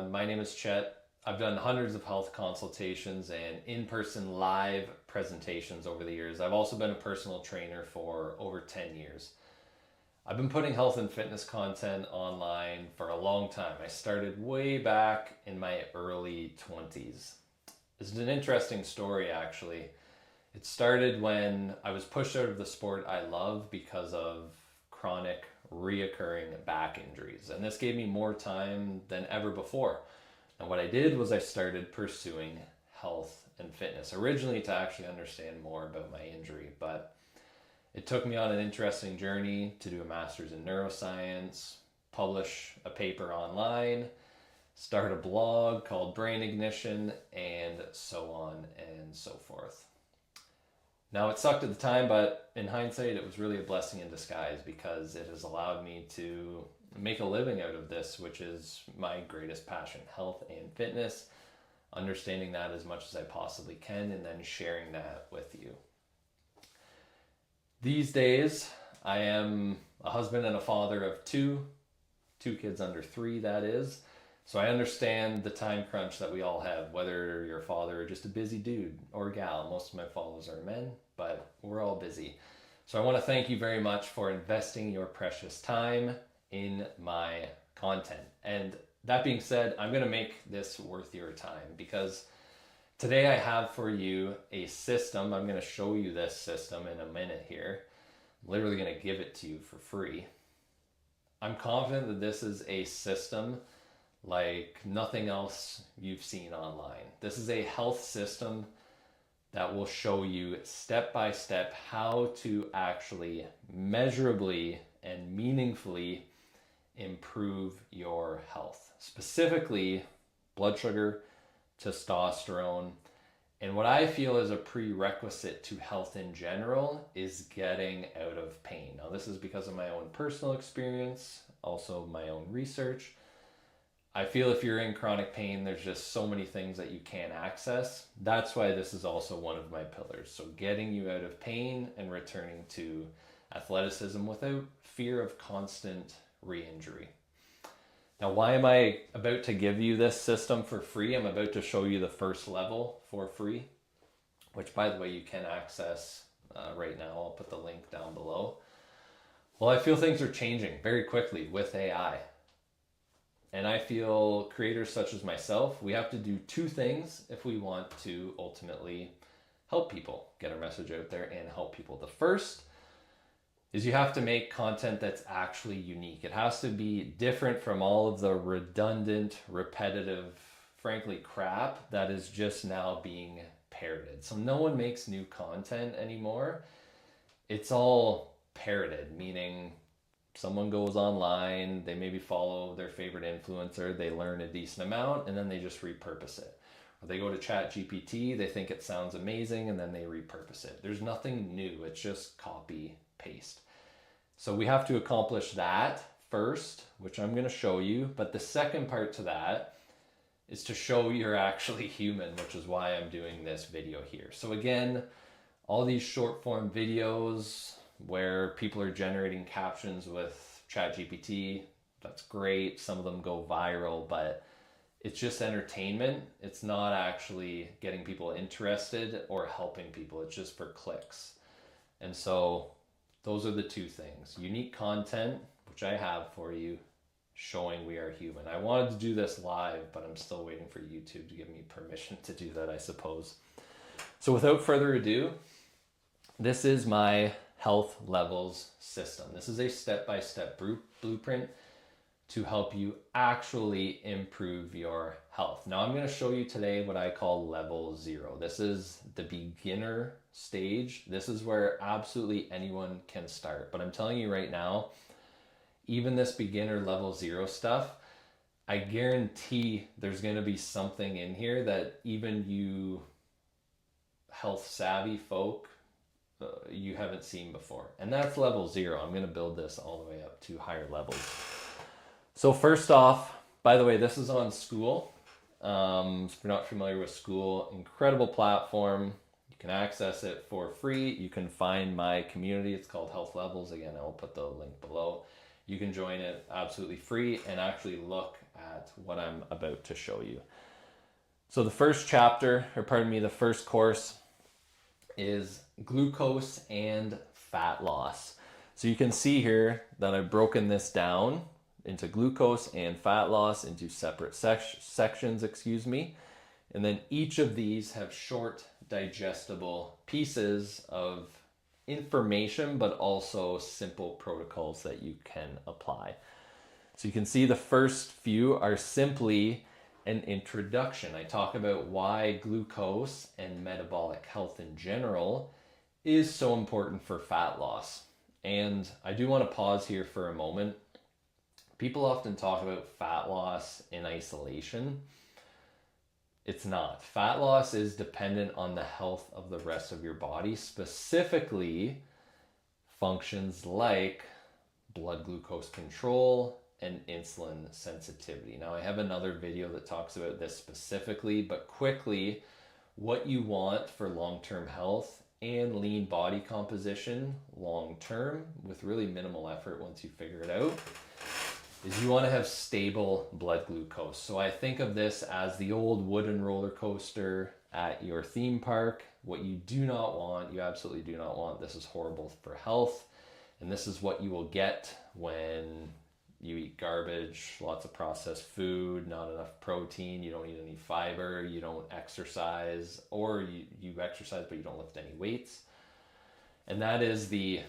My name is Chett. I've done hundreds of health consultations and in-person live presentations over the years. I've also been a personal trainer for over 10 years. I've been putting health and fitness content online for a long time. I started way back in my early 20s. This is an interesting story, actually. It started when I was pushed out of the sport I love because of chronic reoccurring back injuries. And this gave me more time than ever before. And what I did was I started pursuing health and fitness, originally to actually understand more about my injury. But it took me on an interesting journey to do a master's in neuroscience, publish a paper online, start a blog called Brain Ignition, and so on and so forth. Now, it sucked at the time, but in hindsight, it was really a blessing in disguise because it has allowed me to make a living out of this, which is my greatest passion, health and fitness, understanding that as much as I possibly can, and then sharing that with you. These days, I am a husband and a father of two kids under 3, that is. So I understand the time crunch that we all have, whether you're a father or just a busy dude or gal. Most of my followers are men, but we're all busy. So I want to thank you very much for investing your precious time in my content. And that being said, I'm going to make this worth your time because today I have for you a system. I'm going to show you this system in a minute here. I'm literally going to give it to you for free. I'm confident that this is a system like nothing else you've seen online. This is a health system that will show you step by step how to actually measurably and meaningfully improve your health, specifically blood sugar, testosterone, and what I feel is a prerequisite to health in general is getting out of pain. Now, this is because of my own personal experience, also my own research. I feel if you're in chronic pain, there's just so many things that you can't access. That's why this is also one of my pillars. So getting you out of pain and returning to athleticism without fear of constant re-injury. Now, why am I about to give you this system for free? I'm about to show you the first level for free, which, by the way, you can access right now. I'll put the link down below. Well, I feel things are changing very quickly with AI. And I feel creators such as myself, we have to do 2 things if we want to ultimately help people, get our message out there and help people. The first is you have to make content that's actually unique. It has to be different from all of the redundant, repetitive, frankly, crap that is just now being parroted. So no one makes new content anymore. It's all parroted, meaning someone goes online, they maybe follow their favorite influencer, they learn a decent amount, and then they just repurpose it. Or they go to Chat GPT, they think it sounds amazing, and then they repurpose it. There's nothing new, it's just copy, paste. So we have to accomplish that first, which I'm going to show you. But the second part to that is to show you're actually human, which is why I'm doing this video here. So again, all these short form videos where people are generating captions with ChatGPT, that's great. Some of them go viral, but it's just entertainment. It's not actually getting people interested or helping people. It's just for clicks. And so those are the 2 things. Unique content, which I have for you, showing we are human. I wanted to do this live, but I'm still waiting for YouTube to give me permission to do that, I suppose. So without further ado, this is my health levels system. This is a step-by-step blueprint to help you actually improve your health. Now, I'm going to show you today what I call level 0. This is the beginner stage. This is where absolutely anyone can start. But I'm telling you right now, even this beginner level 0 stuff, I guarantee there's going to be something in here that even you health savvy folk, you haven't seen before. And that's level 0. I'm going to build this all the way up to higher levels. So first off, by the way, this is on School. If you're not familiar with School, incredible platform. You can access it for free. You can find my community. It's called Health Levels. Again, I will put the link below. you can join it absolutely free and actually look at what I'm about to show you. So the first chapter, or pardon me, the first course is glucose and fat loss. So you can see here that I've broken this down into glucose and fat loss into separate sections, and then each of these have short digestible pieces of information, but also simple protocols that you can apply. So you can see the first few are simply an introduction. I talk about why glucose and metabolic health in general is so important for fat loss. And I do want to pause here for a moment. People often talk about fat loss in isolation. It's not. Fat loss is dependent on the health of the rest of your body, specifically functions like blood glucose control and insulin sensitivity. Now, I have another video that talks about this specifically, but quickly, what you want for long-term health and lean body composition long-term with really minimal effort once you figure it out is you want to have stable blood glucose. So I think of this as the old wooden roller coaster at your theme park. What you do not want, you absolutely do not want, this is horrible for health, and this is what you will get when you eat garbage, lots of processed food, not enough protein, you don't eat any fiber, you don't exercise, or you exercise but you don't lift any weights. And that is the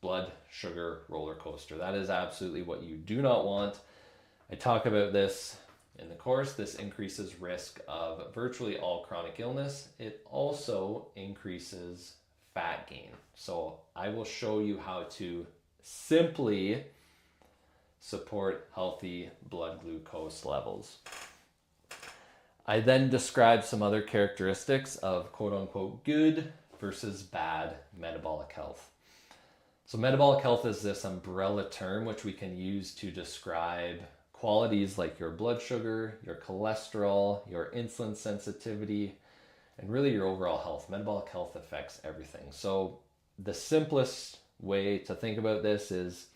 blood sugar roller coaster. That is absolutely what you do not want. I talk about this in the course. This increases risk of virtually all chronic illness. It also increases fat gain. So I will show you how to simply support healthy blood glucose levels. I then describe some other characteristics of quote unquote good versus bad metabolic health. So metabolic health is this umbrella term which we can use to describe qualities like your blood sugar, your cholesterol, your insulin sensitivity, and really your overall health. Metabolic health affects everything. So the simplest way to think about this is,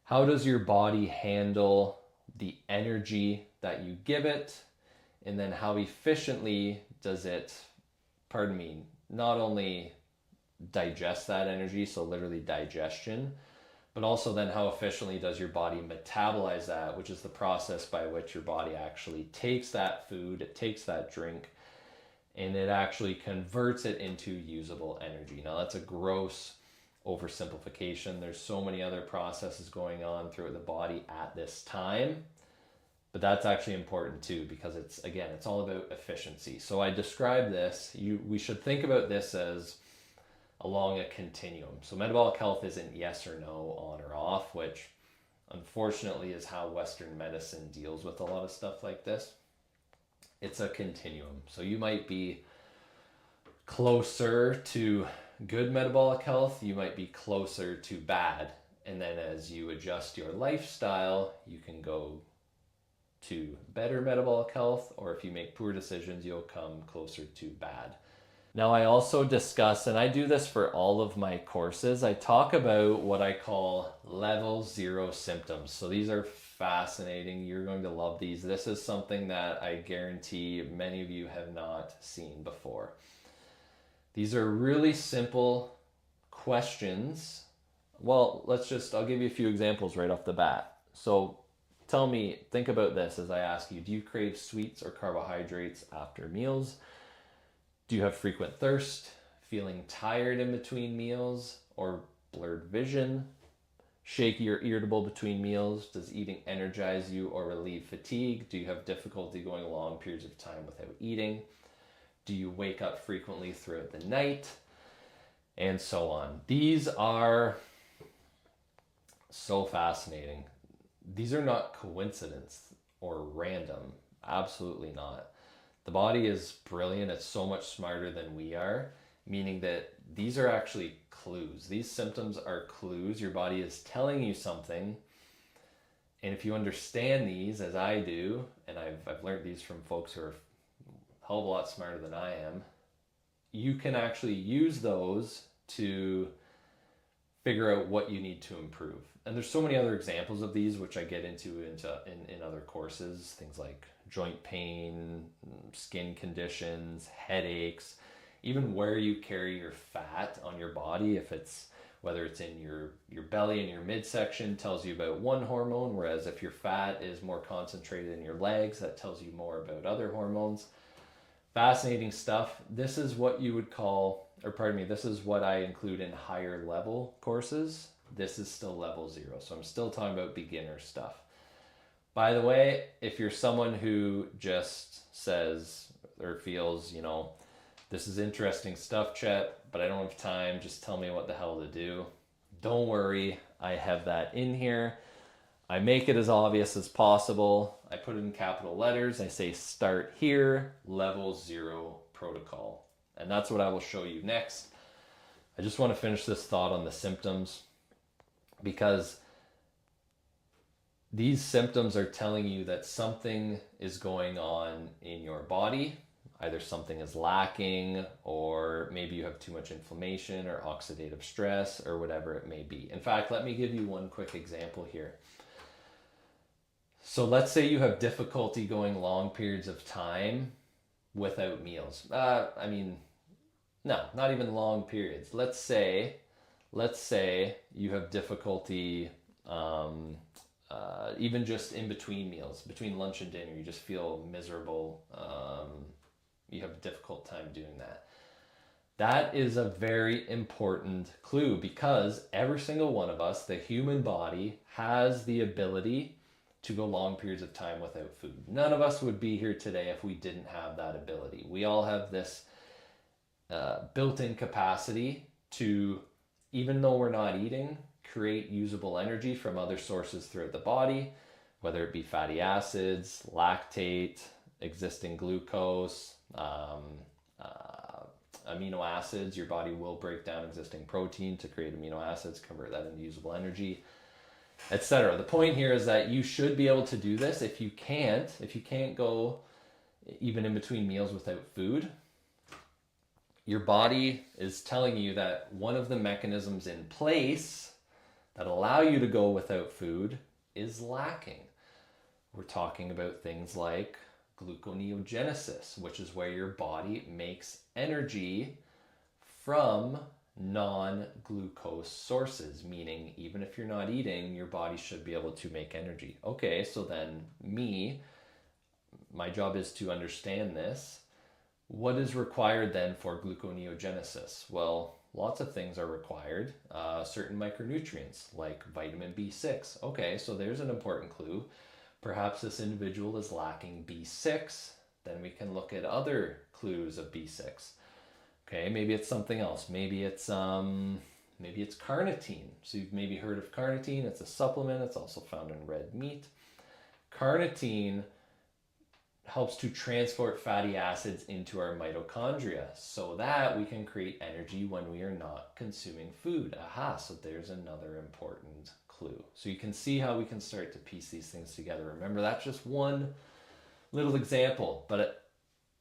how does your body handle the energy that you give it? And then how efficiently does it, not only digest that energy, so literally digestion, but also then how efficiently does your body metabolize that, which is the process by which your body actually takes that food, it takes that drink, and it actually converts it into usable energy. Now that's a gross oversimplification. There's so many other processes going on throughout the body at this time, but that's actually important too, because it's all about efficiency. So I describe this, we should think about this as along a continuum. So metabolic health isn't yes or no, on or off, which unfortunately is how Western medicine deals with a lot of stuff like this. It's a continuum. So you might be closer to good metabolic health, you might be closer to bad. And then as you adjust your lifestyle, you can go to better metabolic health, or if you make poor decisions, you'll come closer to bad. Now I also discuss, and I do this for all of my courses, I talk about what I call level 0 symptoms. So these are fascinating. You're going to love these. This is something that I guarantee many of you have not seen before. These are really simple questions. Well, I'll give you a few examples right off the bat. So think about this as I ask you, do you crave sweets or carbohydrates after meals? Do you have frequent thirst, feeling tired in between meals, or blurred vision, shaky or irritable between meals? Does eating energize you or relieve fatigue? Do you have difficulty going long periods of time without eating? Do you wake up frequently throughout the night? And so on. These are so fascinating. These are not coincidence or random. Absolutely not. The body is brilliant. It's so much smarter than we are, meaning that these are actually clues. These symptoms are clues. Your body is telling you something. And if you understand these, as I do, and I've learned these from folks who are a hell of a lot smarter than I am, you can actually use those to figure out what you need to improve. And there's so many other examples of these, which I get into in other courses, things like joint pain, skin conditions, headaches, even where you carry your fat on your body. If it's, whether it's in your belly and your midsection, tells you about one hormone, whereas if your fat is more concentrated in your legs, that tells you more about other hormones. Fascinating stuff. This is what you would call, or pardon me, this is what I include in higher level courses. This is still level 0. So I'm still talking about beginner stuff. By the way, if you're someone who just says or feels, you know, this is interesting stuff, Chett, but I don't have time, just tell me what the hell to do. Don't worry, I have that in here. I make it as obvious as possible. I put it in capital letters. I say start here, level 0 protocol. And that's what I will show you next. I just want to finish this thought on the symptoms, because these symptoms are telling you that something is going on in your body. Either something is lacking, or maybe you have too much inflammation or oxidative stress or whatever it may be. In fact, let me give you one quick example here. So let's say you have difficulty going long periods of time without meals. No, not even long periods. Let's say you have difficulty even just in between meals, between lunch and dinner, you just feel miserable. You have a difficult time doing that. That is a very important clue, because every single one of us, the human body, has the ability to go long periods of time without food. None of us would be here today if we didn't have that ability. We all have this built-in capacity to, even though we're not eating, create usable energy from other sources throughout the body, whether it be fatty acids, lactate, existing glucose, amino acids. Your body will break down existing protein to create amino acids, convert that into usable energy, etc. The point here is that you should be able to do this. If you can't go even in between meals without food, your body is telling you that one of the mechanisms in place that allow you to go without food is lacking. We're talking about things like gluconeogenesis, which is where your body makes energy from non-glucose sources, meaning even if you're not eating, your body should be able to make energy. Okay, so then my job is to understand this. What is required then for gluconeogenesis? Well, lots of things are required. Certain micronutrients like vitamin B6. Okay, so there's an important clue. Perhaps this individual is lacking B6. Then we can look at other clues of B6. Okay, maybe it's something else. Maybe it's carnitine. So you've maybe heard of carnitine. It's a supplement. It's also found in red meat. Carnitine helps to transport fatty acids into our mitochondria so that we can create energy when we are not consuming food. Aha, so there's another important clue. So you can see how we can start to piece these things together. Remember, that's just one little example, but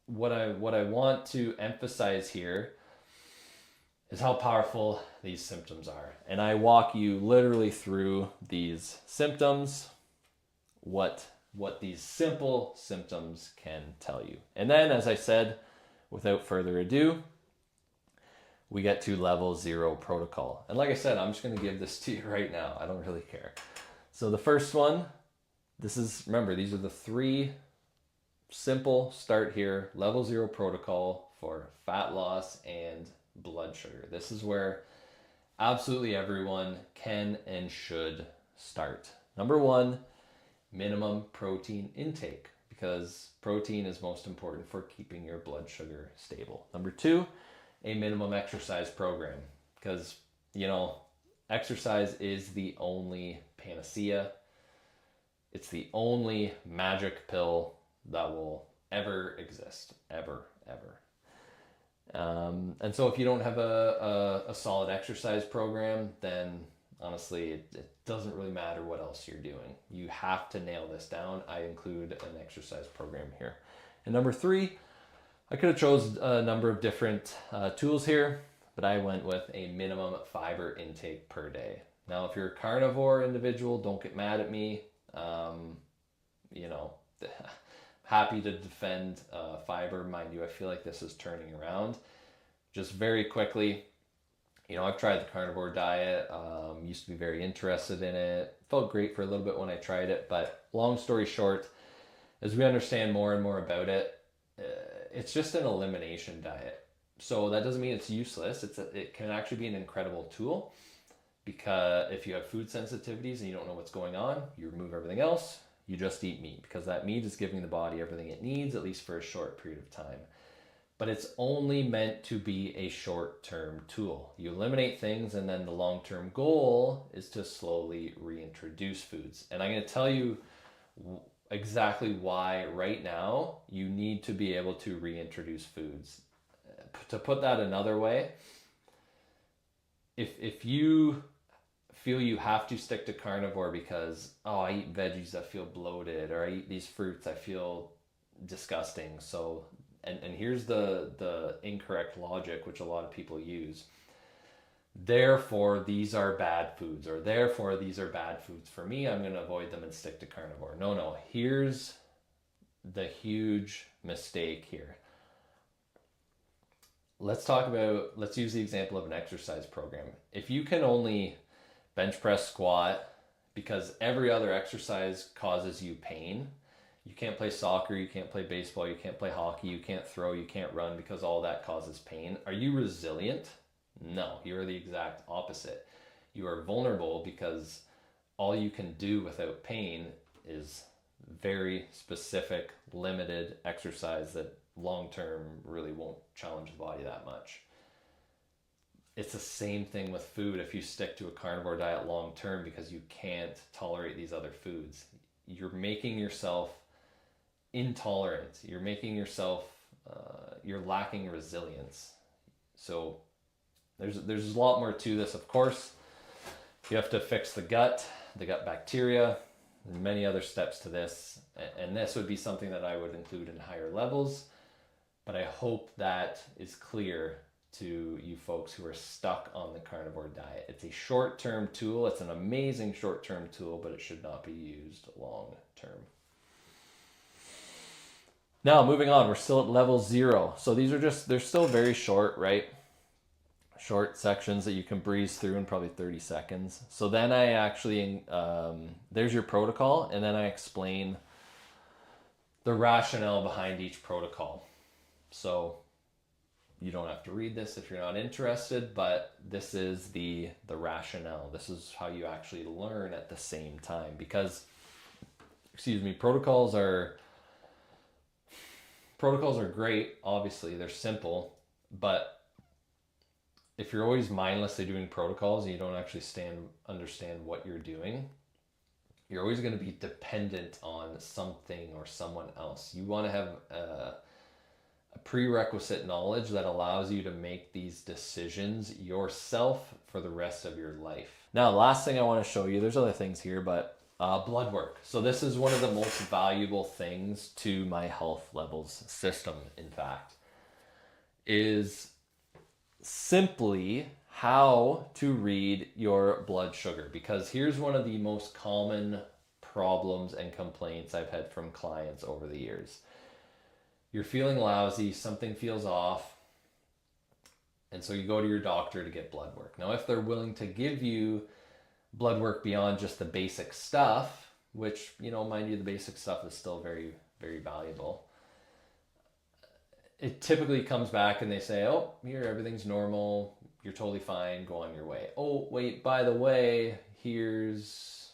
what I want to emphasize here is how powerful these symptoms are. And I walk you literally through these symptoms, what these simple symptoms can tell you. And then, as I said, without further ado, we get to level 0 protocol. And like I said, I'm just going to give this to you right now. I don't really care. So the first one, remember, these are the 3 simple start here, level 0 protocol for fat loss and blood sugar. This is where absolutely everyone can and should start. Number 1, minimum protein intake, because protein is most important for keeping your blood sugar stable. Number 2, a minimum exercise program, because, exercise is the only panacea. It's the only magic pill that will ever exist, ever. And so if you don't have a solid exercise program, then honestly, it doesn't really matter what else you're doing. You have to nail this down. I include an exercise program here. And number 3, I could have chose a number of different tools here, but I went with a minimum fiber intake per day. Now, if you're a carnivore individual, don't get mad at me. You know, happy to defend fiber. Mind you, I feel like this is turning around. Just very quickly, you know, I've tried the carnivore diet, used to be very interested in it. Felt great for a little bit when I tried it, but long story short, as we understand more and more about it, it's just an elimination diet. So that doesn't mean it's useless. It can actually be an incredible tool, because if you have food sensitivities and you don't know what's going on, you remove everything else, you just eat meat, because that meat is giving the body everything it needs, at least for a short period of time. But it's only meant to be a short-term tool. You eliminate things, and then the long-term goal is to slowly reintroduce foods. And I'm going to tell you exactly why right now you need to be able to reintroduce foods. To put that another way, if you feel you have to stick to carnivore because, oh, I eat veggies, I feel bloated, or I eat these fruits, I feel disgusting. So, and here's the incorrect logic, which a lot of people use. Therefore, these are bad foods, or therefore, these are bad foods for me. I'm going to avoid them and stick to carnivore. No. Here's the huge mistake here. Let's use the example of an exercise program. If you can only bench press, squat, because every other exercise causes you pain, you can't play soccer, you can't play baseball, you can't play hockey, you can't throw, you can't run, because all that causes pain. Are you resilient? No, you are the exact opposite. You are vulnerable because all you can do without pain is very specific, limited exercise that long-term really won't challenge the body that much. It's the same thing with food. If you stick to a carnivore diet long-term because you can't tolerate these other foods, you're making yourself intolerant. You're making yourself, you're lacking resilience. So there's a lot more to this, of course. You have to fix the gut bacteria, and many other steps to this. And this would be something that I would include in higher levels. But I hope that is clear to you folks who are stuck on the carnivore diet. It's a short-term tool. It's an amazing short-term tool, but it should not be used long-term. Now, moving on, we're still at level 0. So these are they're still very short, right? Short sections that you can breeze through in probably 30 seconds. So then I actually, there's your protocol, and then I explain the rationale behind each protocol. So you don't have to read this if you're not interested, but this is the rationale. This is how you actually learn at the same time, because, protocols are great. Obviously, they're simple, but if you're always mindlessly doing protocols and you don't actually understand what you're doing, you're always going to be dependent on something or someone else. You want to have a prerequisite knowledge that allows you to make these decisions yourself for the rest of your life. Now, last thing I want to show you, there's other things here, but blood work. So this is one of the most valuable things to my health levels system, in fact, is simply how to read your blood sugar. Because here's one of the most common problems and complaints I've had from clients over the years. You're feeling lousy, something feels off, and so you go to your doctor to get blood work. Now, if they're willing to give you blood work beyond just the basic stuff, which, mind you, the basic stuff is still very, very valuable, it typically comes back and they say, oh, here, everything's normal, you're totally fine, go on your way. Oh, wait, by the way, here's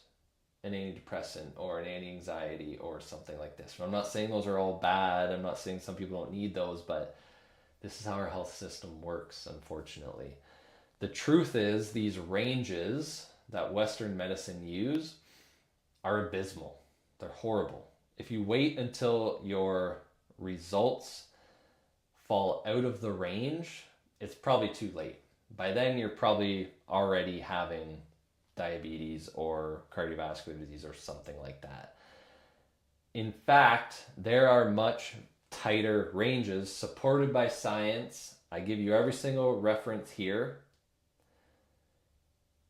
an antidepressant or an anti-anxiety or something like this. I'm not saying those are all bad. I'm not saying some people don't need those, but this is how our health system works, unfortunately. The truth is, these ranges that Western medicine use are abysmal. They're horrible. If you wait until your results fall out of the range, it's probably too late. By then, you're probably already having diabetes or cardiovascular disease or something like that. In fact, there are much tighter ranges supported by science I give you every single reference here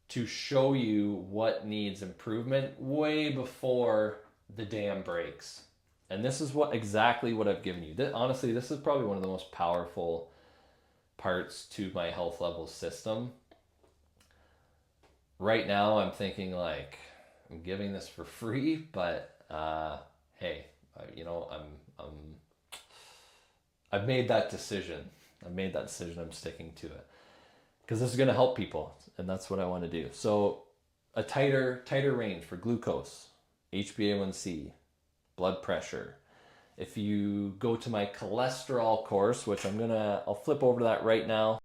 to show you what needs improvement way before the dam breaks. And this is exactly what I've given you. Honestly, this is probably one of the most powerful parts to my health level system. Right now, I'm thinking like I'm giving this for free, but hey, I've made that decision. I'm sticking to it because this is going to help people, and that's what I want to do. So, a tighter range for glucose, HbA1c, blood pressure. If you go to my cholesterol course, which I'll flip over to that right now.